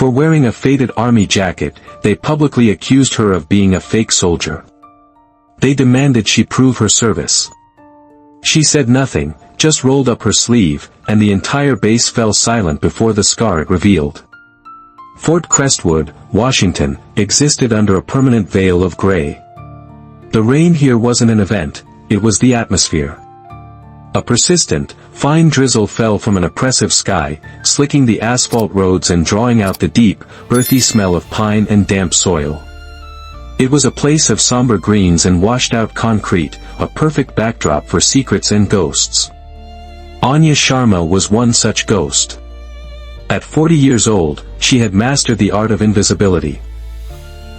For wearing a faded army jacket, they publicly accused her of being a fake soldier. They demanded she prove her service. She said nothing, just rolled up her sleeve, and the entire base fell silent before the scar it revealed. Fort Crestwood, Washington, existed under a permanent veil of gray. The rain here wasn't an event, it was the atmosphere. A persistent, fine drizzle fell from an oppressive sky, slicking the asphalt roads and drawing out the deep, earthy smell of pine and damp soil. It was a place of somber greens and washed-out concrete, a perfect backdrop for secrets and ghosts. Anya Sharma was one such ghost. At 40 years old, she had mastered the art of invisibility.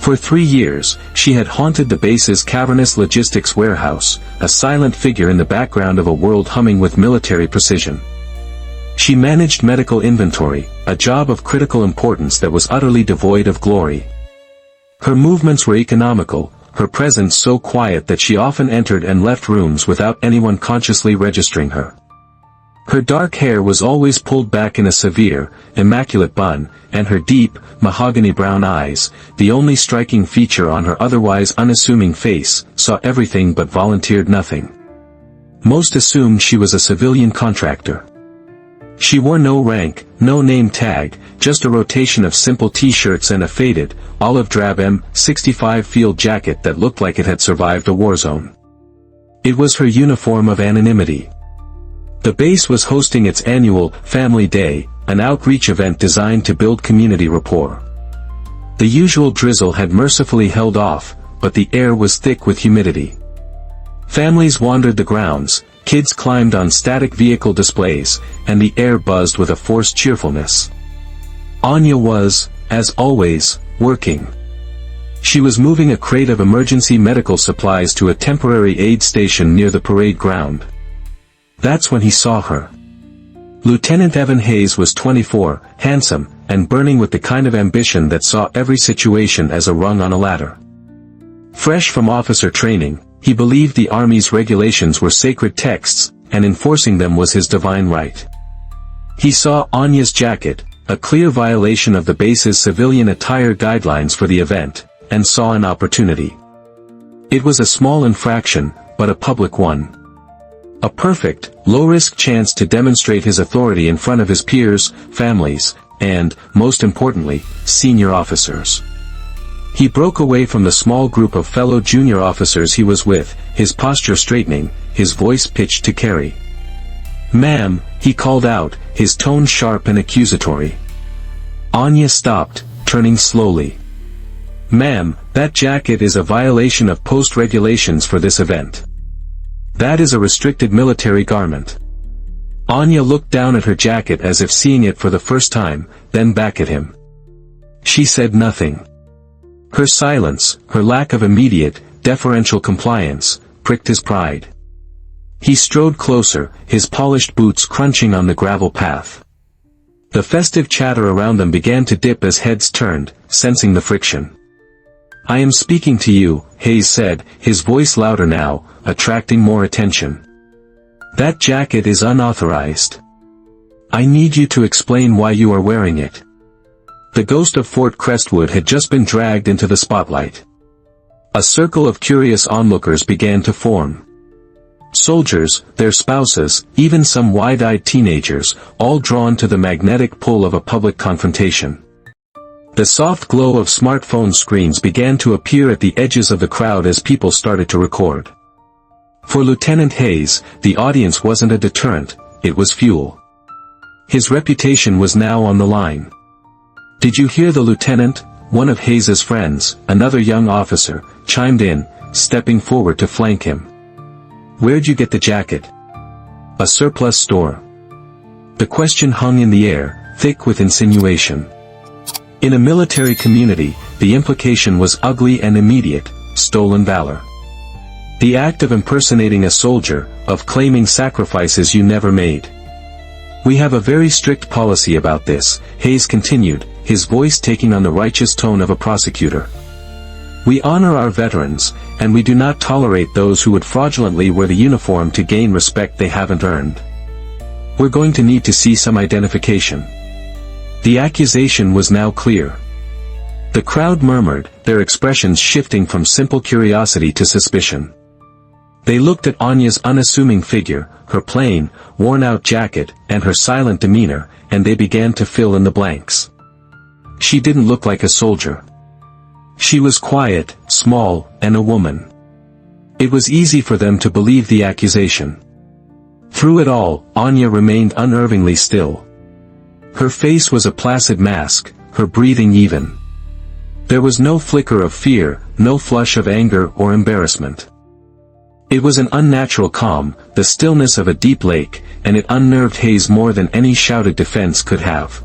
For 3 years, she had haunted the base's cavernous logistics warehouse, a silent figure in the background of a world humming with military precision. She managed medical inventory, a job of critical importance that was utterly devoid of glory. Her movements were economical, her presence so quiet that she often entered and left rooms without anyone consciously registering her. Her dark hair was always pulled back in a severe, immaculate bun, and her deep, mahogany brown eyes, the only striking feature on her otherwise unassuming face, saw everything but volunteered nothing. Most assumed she was a civilian contractor. She wore no rank, no name tag, just a rotation of simple t-shirts and a faded, olive-drab M65 field jacket that looked like it had survived a war zone. It was her uniform of anonymity. The base was hosting its annual Family Day, an outreach event designed to build community rapport. The usual drizzle had mercifully held off, but the air was thick with humidity. Families wandered the grounds, kids climbed on static vehicle displays, and the air buzzed with a forced cheerfulness. Anya was, as always, working. She was moving a crate of emergency medical supplies to a temporary aid station near the parade ground. That's when he saw her. Lieutenant Evan Hayes was 24, handsome, and burning with the kind of ambition that saw every situation as a rung on a ladder. Fresh from officer training, he believed the Army's regulations were sacred texts, and enforcing them was his divine right. He saw Anya's jacket, a clear violation of the base's civilian attire guidelines for the event, and saw an opportunity. It was a small infraction, but a public one. A perfect, low-risk chance to demonstrate his authority in front of his peers, families, and, most importantly, senior officers. He broke away from the small group of fellow junior officers he was with, his posture straightening, his voice pitched to carry. "Ma'am," he called out, his tone sharp and accusatory. Anya stopped, turning slowly. "Ma'am, that jacket is a violation of post regulations for this event. That is a restricted military garment." Anya looked down at her jacket as if seeing it for the first time, then back at him. She said nothing. Her silence, her lack of immediate, deferential compliance, pricked his pride. He strode closer, his polished boots crunching on the gravel path. The festive chatter around them began to dip as heads turned, sensing the friction. "I am speaking to you," Hayes said, his voice louder now, attracting more attention. "That jacket is unauthorized. I need you to explain why you are wearing it." The ghost of Fort Crestwood had just been dragged into the spotlight. A circle of curious onlookers began to form. Soldiers, their spouses, even some wide-eyed teenagers, all drawn to the magnetic pull of a public confrontation. The soft glow of smartphone screens began to appear at the edges of the crowd as people started to record. For Lieutenant Hayes, the audience wasn't a deterrent, it was fuel. His reputation was now on the line. "Did you hear the lieutenant?" One of Hayes's friends, another young officer, chimed in, stepping forward to flank him. "Where'd you get the jacket?" "A surplus store." The question hung in the air, thick with insinuation. In a military community, the implication was ugly and immediate: stolen valor. The act of impersonating a soldier, of claiming sacrifices you never made. "We have a very strict policy about this," Hayes continued, his voice taking on the righteous tone of a prosecutor. "We honor our veterans, and we do not tolerate those who would fraudulently wear the uniform to gain respect they haven't earned. We're going to need to see some identification." The accusation was now clear. The crowd murmured, their expressions shifting from simple curiosity to suspicion. They looked at Anya's unassuming figure, her plain, worn-out jacket, and her silent demeanor, and they began to fill in the blanks. She didn't look like a soldier. She was quiet, small, and a woman. It was easy for them to believe the accusation. Through it all, Anya remained unnervingly still. Her face was a placid mask, her breathing even. There was no flicker of fear, no flush of anger or embarrassment. It was an unnatural calm, the stillness of a deep lake, and it unnerved Hayes more than any shouted defense could have.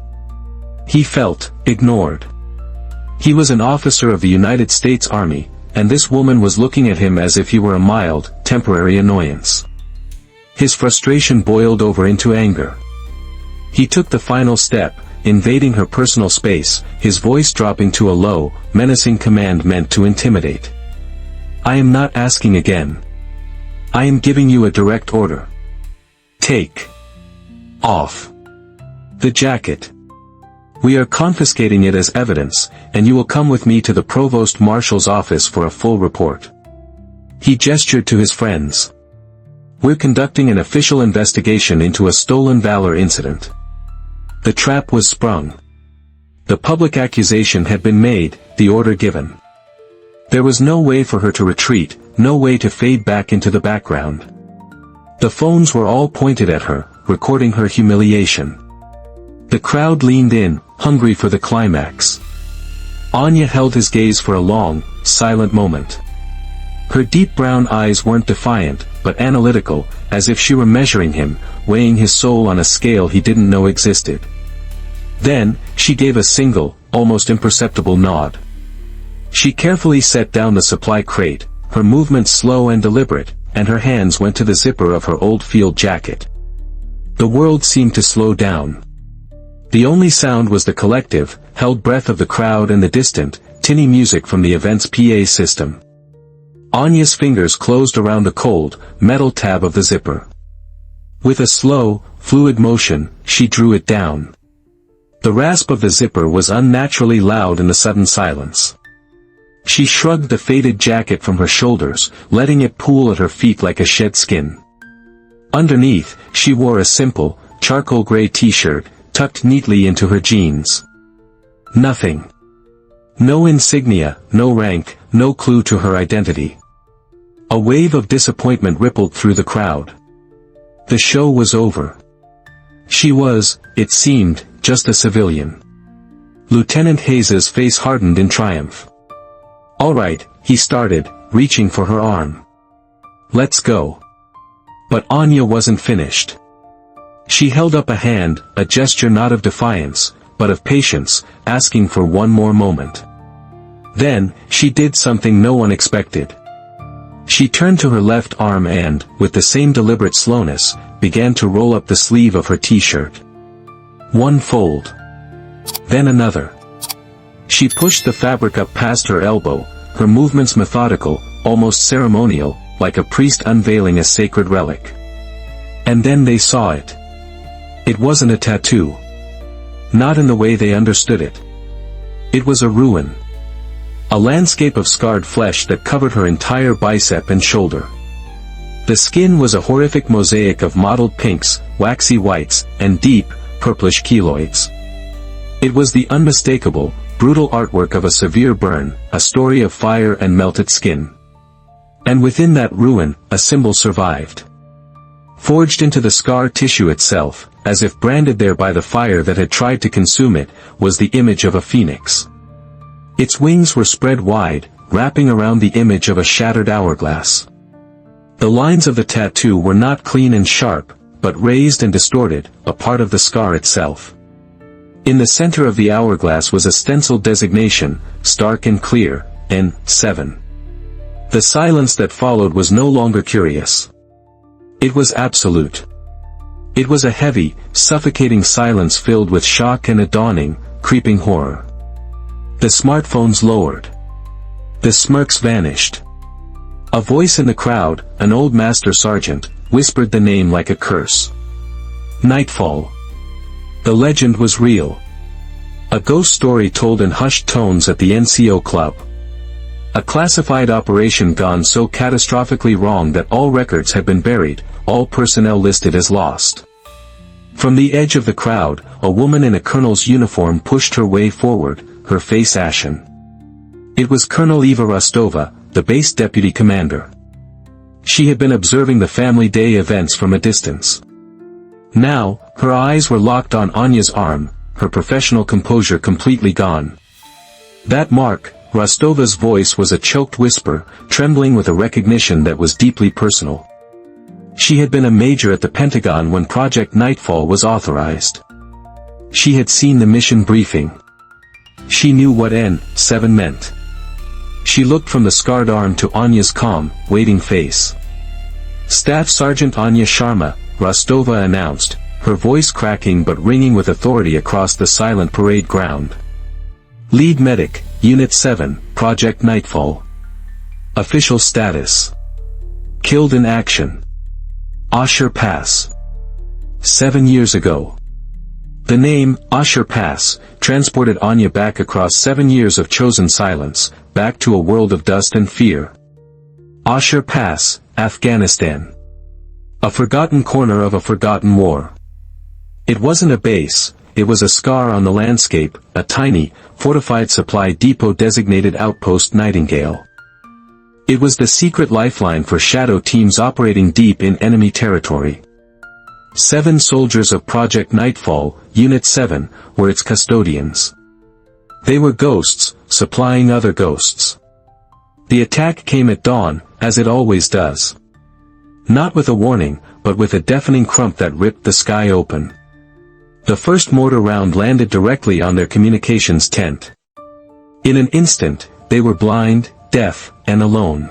He felt ignored. He was an officer of the United States Army, and this woman was looking at him as if he were a mild, temporary annoyance. His frustration boiled over into anger. He took the final step, invading her personal space, his voice dropping to a low, menacing command meant to intimidate. "I am not asking again. I am giving you a direct order. Take off the jacket. We are confiscating it as evidence, and you will come with me to the Provost Marshal's office for a full report." He gestured to his friends. "We're conducting an official investigation into a stolen Valor incident." The trap was sprung. The public accusation had been made, the order given. There was no way for her to retreat, no way to fade back into the background. The phones were all pointed at her, recording her humiliation. The crowd leaned in, hungry for the climax. Anya held his gaze for a long, silent moment. Her deep brown eyes weren't defiant, but analytical, as if she were measuring him, weighing his soul on a scale he didn't know existed. Then, she gave a single, almost imperceptible nod. She carefully set down the supply crate, her movements slow and deliberate, and her hands went to the zipper of her old field jacket. The world seemed to slow down. The only sound was the collective, held breath of the crowd and the distant, tinny music from the event's PA system. Anya's fingers closed around the cold, metal tab of the zipper. With a slow, fluid motion, she drew it down. The rasp of the zipper was unnaturally loud in the sudden silence. She shrugged the faded jacket from her shoulders, letting it pool at her feet like a shed skin. Underneath, she wore a simple, charcoal gray t-shirt, tucked neatly into her jeans. Nothing. No insignia, no rank, no clue to her identity. A wave of disappointment rippled through the crowd. The show was over. She was, it seemed, just a civilian. Lieutenant Hayes's face hardened in triumph. "All right," he started, reaching for her arm. "Let's go." But Anya wasn't finished. She held up a hand, a gesture not of defiance, but of patience, asking for one more moment. Then, she did something no one expected. She turned to her left arm and, with the same deliberate slowness, began to roll up the sleeve of her t-shirt. One fold. Then another. She pushed the fabric up past her elbow, her movements methodical, almost ceremonial, like a priest unveiling a sacred relic. And then they saw it. It wasn't a tattoo. Not in the way they understood it. It was a ruin. A landscape of scarred flesh that covered her entire bicep and shoulder. The skin was a horrific mosaic of mottled pinks, waxy whites, and deep, purplish keloids. It was the unmistakable, brutal artwork of a severe burn, a story of fire and melted skin. And within that ruin, a symbol survived. Forged into the scar tissue itself, as if branded there by the fire that had tried to consume it, was the image of a phoenix. Its wings were spread wide, wrapping around the image of a shattered hourglass. The lines of the tattoo were not clean and sharp, but raised and distorted, a part of the scar itself. In the center of the hourglass was a stenciled designation, stark and clear, N7. The silence that followed was no longer curious. It was absolute. It was a heavy, suffocating silence filled with shock and a dawning, creeping horror. The smartphones lowered. The smirks vanished. A voice in the crowd, an old master sergeant, whispered the name like a curse. Nightfall. The legend was real. A ghost story told in hushed tones at the NCO club. A classified operation gone so catastrophically wrong that all records had been buried, all personnel listed as lost. From the edge of the crowd, a woman in a colonel's uniform pushed her way forward, her face ashen. It was Colonel Eva Rostova, the base deputy commander. She had been observing the Family Day events from a distance. Now, her eyes were locked on Anya's arm, her professional composure completely gone. "That mark," Rostova's voice was a choked whisper, trembling with a recognition that was deeply personal. She had been a major at the Pentagon when Project Nightfall was authorized. She had seen the mission briefing. She knew what N7 meant. She looked from the scarred arm to Anya's calm, waiting face. "Staff Sergeant Anya Sharma," Rostova announced, her voice cracking but ringing with authority across the silent parade ground. "Lead Medic, Unit 7, Project Nightfall. Official status. Killed in action. Ashur Pass. 7 years ago." The name, Ashur Pass, transported Anya back across 7 years of chosen silence, back to a world of dust and fear. Ashur Pass, Afghanistan. A forgotten corner of a forgotten war. It wasn't a base, it was a scar on the landscape, a tiny, fortified supply depot designated Outpost Nightingale. It was the secret lifeline for shadow teams operating deep in enemy territory. 7 soldiers of Project Nightfall, Unit 7, were its custodians. They were ghosts, supplying other ghosts. The attack came at dawn, as it always does. Not with a warning, but with a deafening crump that ripped the sky open. The first mortar round landed directly on their communications tent. In an instant, they were blind, deaf, and alone.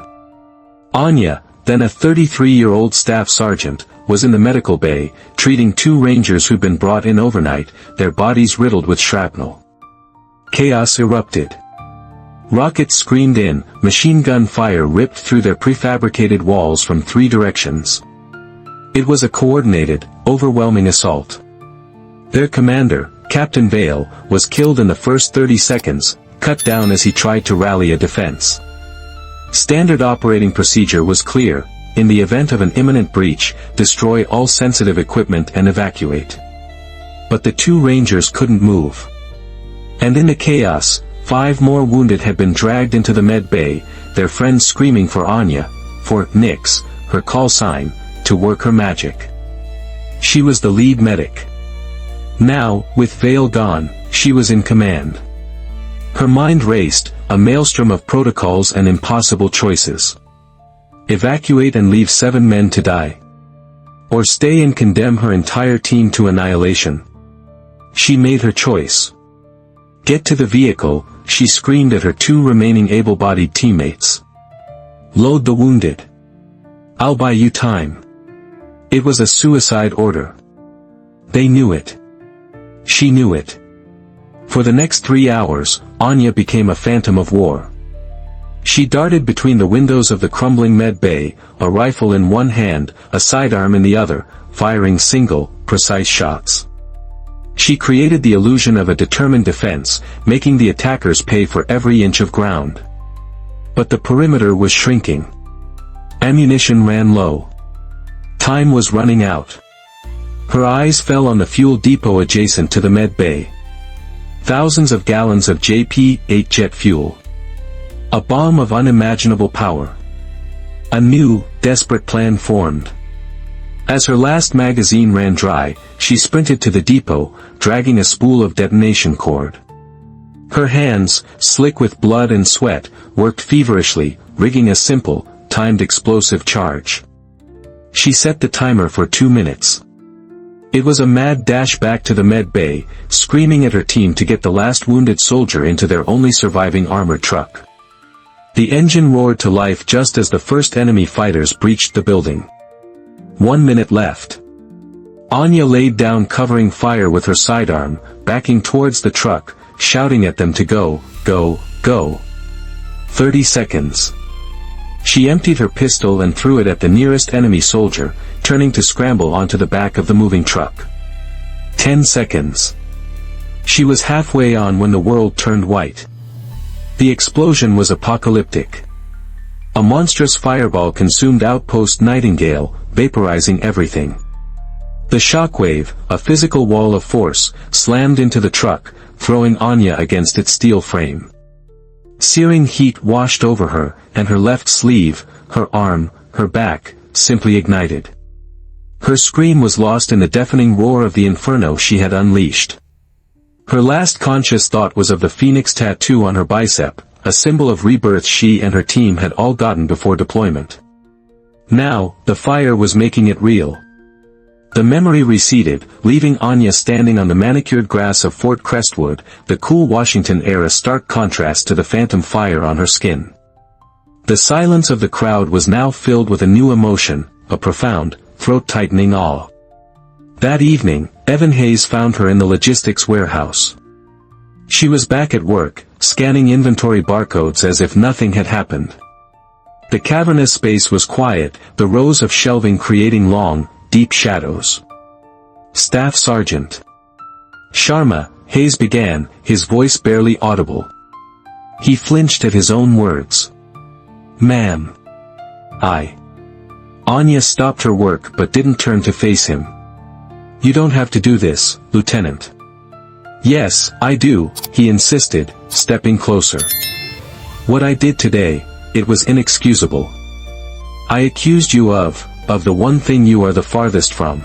Anya, then a 33-year-old staff sergeant, was in the medical bay, treating 2 rangers who'd been brought in overnight, their bodies riddled with shrapnel. Chaos erupted. Rockets screamed in, machine gun fire ripped through their prefabricated walls from 3 directions. It was a coordinated, overwhelming assault. Their commander, Captain Vale, was killed in the first 30 seconds, cut down as he tried to rally a defense. Standard operating procedure was clear: in the event of an imminent breach, destroy all sensitive equipment and evacuate. But the 2 rangers couldn't move. And in the chaos, 5 more wounded had been dragged into the med bay, their friends screaming for Anya, for Nyx, her call sign, to work her magic. She was the lead medic. Now, with Vale gone, she was in command. Her mind raced, a maelstrom of protocols and impossible choices. Evacuate and leave 7 men to die. Or stay and condemn her entire team to annihilation. She made her choice. "Get to the vehicle," she screamed at her 2 remaining able-bodied teammates. "Load the wounded. I'll buy you time." It was a suicide order. They knew it. She knew it. For the next 3 hours, Anya became a phantom of war. She darted between the windows of the crumbling med bay, a rifle in one hand, a sidearm in the other, firing single, precise shots. She created the illusion of a determined defense, making the attackers pay for every inch of ground. But the perimeter was shrinking. Ammunition ran low. Time was running out. Her eyes fell on the fuel depot adjacent to the med bay. Thousands of gallons of JP-8 jet fuel. A bomb of unimaginable power. A new, desperate plan formed. As her last magazine ran dry, she sprinted to the depot, dragging a spool of detonation cord. Her hands, slick with blood and sweat, worked feverishly, rigging a simple, timed explosive charge. She set the timer for 2 minutes. It was a mad dash back to the med bay, screaming at her team to get the last wounded soldier into their only surviving armored truck. The engine roared to life just as the first enemy fighters breached the building. 1 minute left. Anya laid down covering fire with her sidearm, backing towards the truck, shouting at them to go, go, go. 30 seconds. She emptied her pistol and threw it at the nearest enemy soldier, turning to scramble onto the back of the moving truck. 10 seconds. She was halfway on when the world turned white. The explosion was apocalyptic. A monstrous fireball consumed Outpost Nightingale, vaporizing everything. The shockwave, a physical wall of force, slammed into the truck, throwing Anya against its steel frame. Searing heat washed over her, and her left sleeve, her arm, her back, simply ignited. Her scream was lost in the deafening roar of the inferno she had unleashed. Her last conscious thought was of the phoenix tattoo on her bicep, a symbol of rebirth she and her team had all gotten before deployment. Now, the fire was making it real. The memory receded, leaving Anya standing on the manicured grass of Fort Crestwood, the cool Washington air a stark contrast to the phantom fire on her skin. The silence of the crowd was now filled with a new emotion, a profound, throat-tightening awe. That evening, Evan Hayes found her in the logistics warehouse. She was back at work, scanning inventory barcodes as if nothing had happened. The cavernous space was quiet, the rows of shelving creating long, deep shadows. "Staff Sergeant Sharma," Hayes began, his voice barely audible. He flinched at his own words. "Ma'am. Anya stopped her work but didn't turn to face him. "You don't have to do this, Lieutenant." "Yes, I do," he insisted, stepping closer. "What I did today, it was inexcusable. I accused you of the one thing you are the farthest from.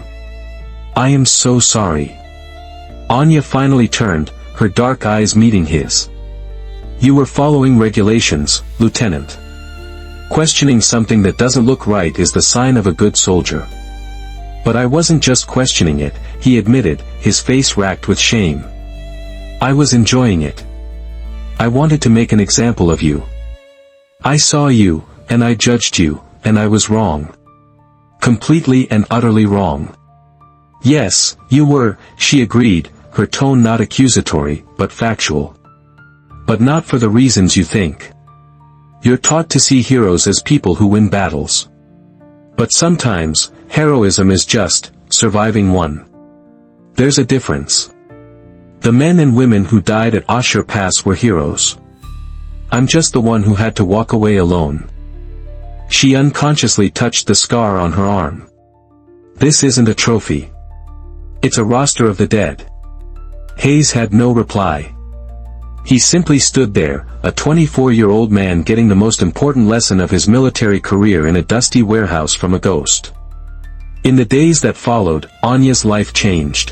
I am so sorry." Anya finally turned, her dark eyes meeting his. "You were following regulations, Lieutenant. Questioning something that doesn't look right is the sign of a good soldier." "But I wasn't just questioning it," he admitted, his face racked with shame. "I was enjoying it. I wanted to make an example of you. I saw you, and I judged you, and I was wrong. Completely and utterly wrong." "Yes, you were," she agreed, her tone not accusatory, but factual. "But not for the reasons you think. You're taught to see heroes as people who win battles. But sometimes, heroism is just surviving one. There's a difference. The men and women who died at Ashur Pass were heroes. I'm just the one who had to walk away alone." She unconsciously touched the scar on her arm. "This isn't a trophy. It's a roster of the dead." Hayes had no reply. He simply stood there, a 24-year-old man getting the most important lesson of his military career in a dusty warehouse from a ghost. In the days that followed, Anya's life changed.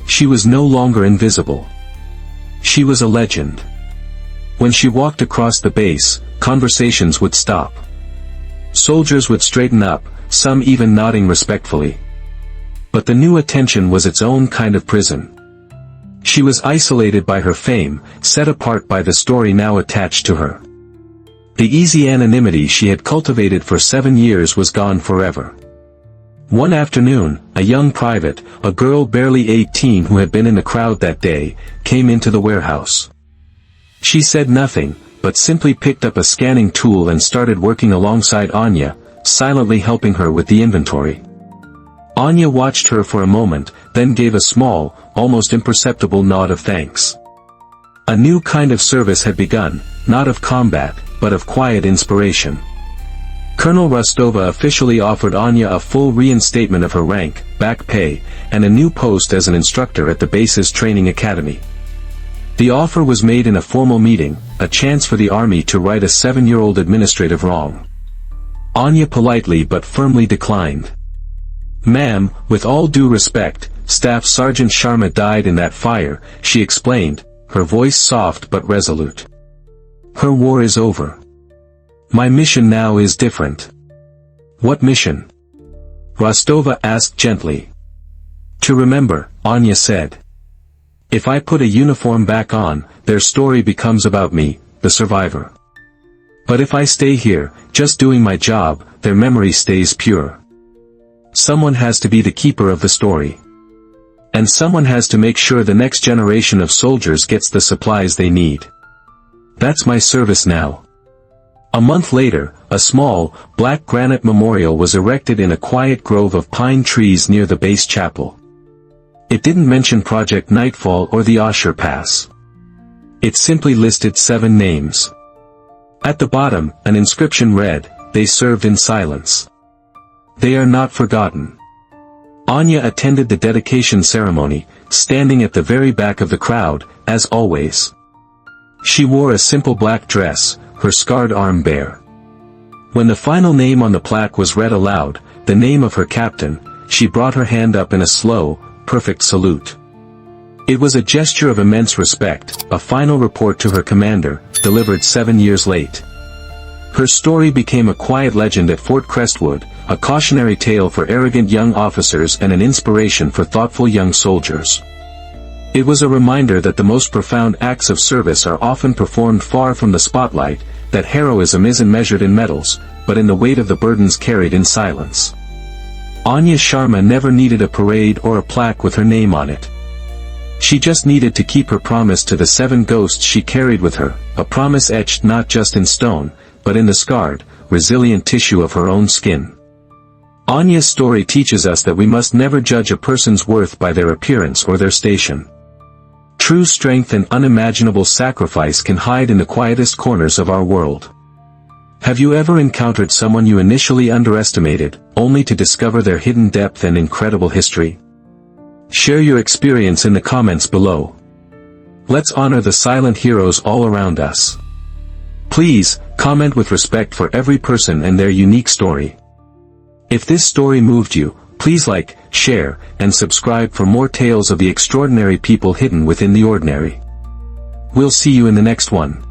She was no longer invisible. She was a legend. When she walked across the base, conversations would stop. Soldiers would straighten up, some even nodding respectfully. But the new attention was its own kind of prison. She was isolated by her fame, set apart by the story now attached to her. The easy anonymity she had cultivated for 7 years was gone forever. One afternoon, a young private, a girl barely 18 who had been in the crowd that day, came into the warehouse. She said nothing, but simply picked up a scanning tool and started working alongside Anya, silently helping her with the inventory. Anya watched her for a moment, then gave a small, almost imperceptible nod of thanks. A new kind of service had begun, not of combat, but of quiet inspiration. Colonel Rostova officially offered Anya a full reinstatement of her rank, back pay, and a new post as an instructor at the base's training academy. The offer was made in a formal meeting, a chance for the army to right a 7-year-old administrative wrong. Anya politely but firmly declined. "Ma'am, with all due respect, Staff Sergeant Sharma died in that fire," she explained, her voice soft but resolute. "Her war is over. My mission now is different." "What mission?" Rostova asked gently. "To remember," Anya said. "If I put a uniform back on, their story becomes about me, the survivor. But if I stay here, just doing my job, their memory stays pure. Someone has to be the keeper of the story. And someone has to make sure the next generation of soldiers gets the supplies they need. That's my service now." A month later, a small, black granite memorial was erected in a quiet grove of pine trees near the base chapel. It didn't mention Project Nightfall or the Osher Pass. It simply listed 7 names. At the bottom, an inscription read, "They served in silence. They are not forgotten." Anya attended the dedication ceremony, standing at the very back of the crowd, as always. She wore a simple black dress, her scarred arm bare. When the final name on the plaque was read aloud, the name of her captain, she brought her hand up in a slow, perfect salute. It was a gesture of immense respect, a final report to her commander, delivered 7 years late. Her story became a quiet legend at Fort Crestwood, a cautionary tale for arrogant young officers and an inspiration for thoughtful young soldiers. It was a reminder that the most profound acts of service are often performed far from the spotlight, that heroism isn't measured in medals, but in the weight of the burdens carried in silence. Anya Sharma never needed a parade or a plaque with her name on it. She just needed to keep her promise to the 7 ghosts she carried with her, a promise etched not just in stone, but in the scarred, resilient tissue of her own skin. Anya's story teaches us that we must never judge a person's worth by their appearance or their station. True strength and unimaginable sacrifice can hide in the quietest corners of our world. Have you ever encountered someone you initially underestimated, only to discover their hidden depth and incredible history? Share your experience in the comments below. Let's honor the silent heroes all around us. Please, comment with respect for every person and their unique story. If this story moved you, please like, share, and subscribe for more tales of the extraordinary people hidden within the ordinary. We'll see you in the next one.